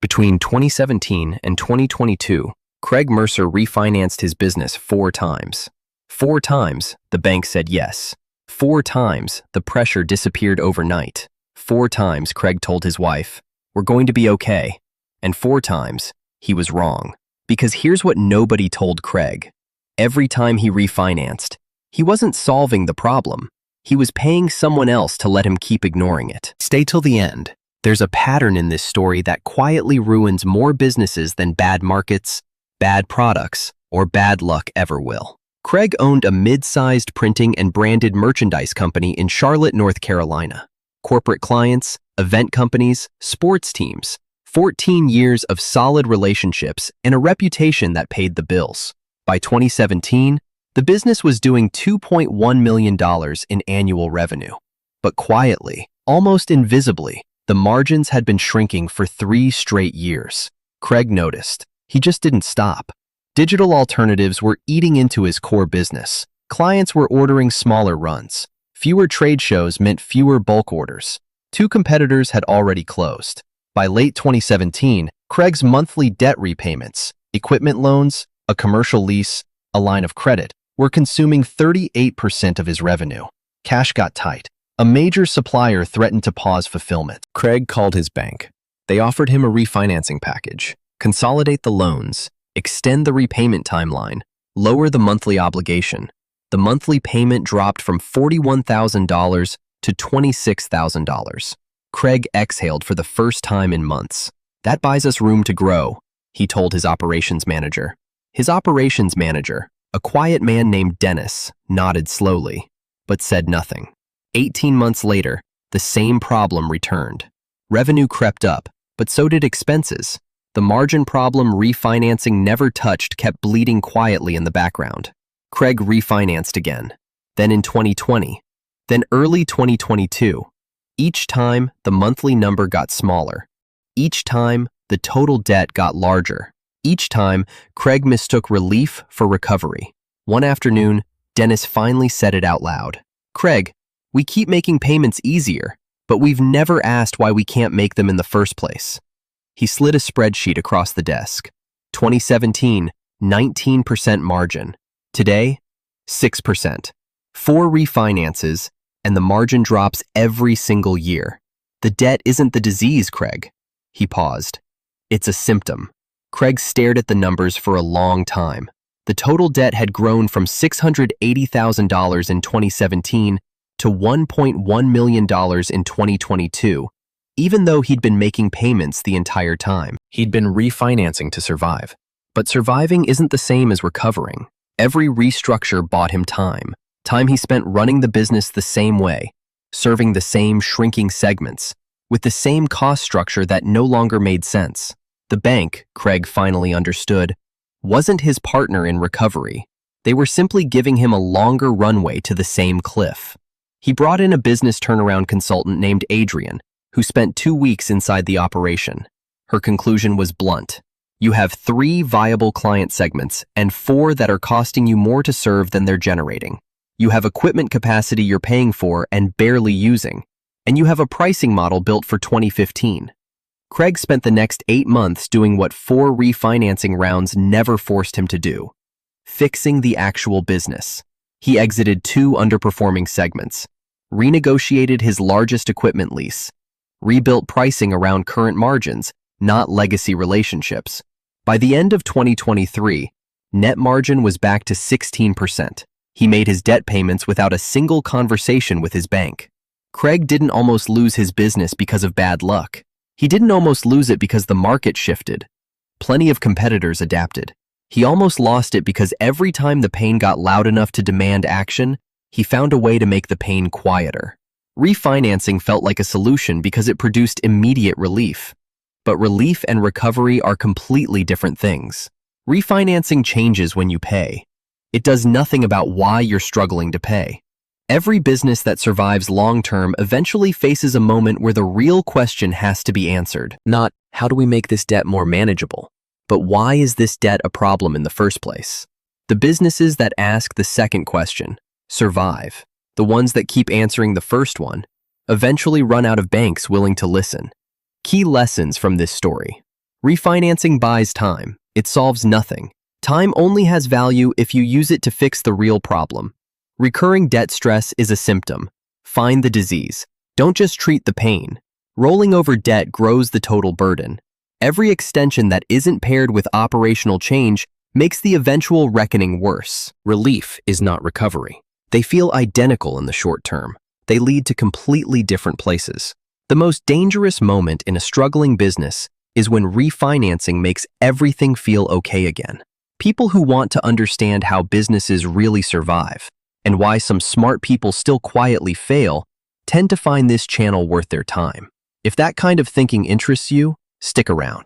Between 2017 and 2022, Craig Mercer refinanced his business 4 times. 4 times, the bank said yes. 4 times, the pressure disappeared overnight. 4 times, Craig told his wife, "We're going to be okay." And 4 times, he was wrong. Because here's what nobody told Craig. Every time he refinanced, he wasn't solving the problem. He was paying someone else to let him keep ignoring it. Stay till the end. There's a pattern in this story that quietly ruins more businesses than bad markets, bad products, or bad luck ever will. Craig owned a mid-sized printing and branded merchandise company in Charlotte, North Carolina. Corporate clients, event companies, sports teams, 14 years of solid relationships, and a reputation that paid the bills. By 2017, the business was doing $2.1 million in annual revenue. But quietly, almost invisibly, the margins had been shrinking for 3 straight years. Craig noticed. He just didn't stop. Digital alternatives were eating into his core business. Clients were ordering smaller runs. Fewer trade shows meant fewer bulk orders. 2 competitors had already closed. By late 2017, Craig's monthly debt repayments, equipment loans, a commercial lease, a line of credit, were consuming 38% of his revenue. Cash got tight. A major supplier threatened to pause fulfillment. Craig called his bank. They offered him a refinancing package, consolidate the loans, extend the repayment timeline, lower the monthly obligation. The monthly payment dropped from $41,000 to $26,000. Craig exhaled for the first time in months. "That buys us room to grow," he told his operations manager. His operations manager, a quiet man named Dennis, nodded slowly, but said nothing. 18 months later, the same problem returned. Revenue crept up, but so did expenses. The margin problem refinancing never touched kept bleeding quietly in the background. Craig refinanced again, then in 2020, then early 2022. Each time, the monthly number got smaller. Each time, the total debt got larger. Each time, Craig mistook relief for recovery. One afternoon, Dennis finally said it out loud. "Craig, we keep making payments easier, but we've never asked why we can't make them in the first place." He slid a spreadsheet across the desk. 2017, 19% margin. Today, 6%. 4 refinances, and the margin drops every single year. "The debt isn't the disease, Craig." He paused. "It's a symptom." Craig stared at the numbers for a long time. The total debt had grown from $680,000 in 2017 to $1.1 million in 2022, even though he'd been making payments the entire time. He'd been refinancing to survive. But surviving isn't the same as recovering. Every restructure bought him time. Time he spent running the business the same way, serving the same shrinking segments, with the same cost structure that no longer made sense. The bank, Craig finally understood, wasn't his partner in recovery. They were simply giving him a longer runway to the same cliff. He brought in a business turnaround consultant named Adrian, who spent 2 weeks inside the operation. Her conclusion was blunt. You have 3 viable client segments and 4 that are costing you more to serve than they're generating. You have equipment capacity you're paying for and barely using, and you have a pricing model built for 2015. Craig spent the next 8 months doing what 4 refinancing rounds never forced him to do: fixing the actual business. He exited 2 underperforming segments, renegotiated his largest equipment lease, rebuilt pricing around current margins, not legacy relationships. By the end of 2023, net margin was back to 16%. He made his debt payments without a single conversation with his bank. Craig didn't almost lose his business because of bad luck. He didn't almost lose it because the market shifted. Plenty of competitors adapted. He almost lost it because every time the pain got loud enough to demand action, he found a way to make the pain quieter. Refinancing felt like a solution because it produced immediate relief. But relief and recovery are completely different things. Refinancing changes when you pay. It does nothing about why you're struggling to pay. Every business that survives long-term eventually faces a moment where the real question has to be answered. Not, how do we make this debt more manageable? But why is this debt a problem in the first place? The businesses that ask the second question survive. The ones that keep answering the first one eventually run out of banks willing to listen. Key lessons from this story. Refinancing buys time. It solves nothing. Time only has value if you use it to fix the real problem. Recurring debt stress is a symptom. Find the disease. Don't just treat the pain. Rolling over debt grows the total burden. Every extension that isn't paired with operational change makes the eventual reckoning worse. Relief is not recovery. They feel identical in the short term. They lead to completely different places. The most dangerous moment in a struggling business is when refinancing makes everything feel okay again. People who want to understand how businesses really survive and why some smart people still quietly fail tend to find this channel worth their time. If that kind of thinking interests you, stick around.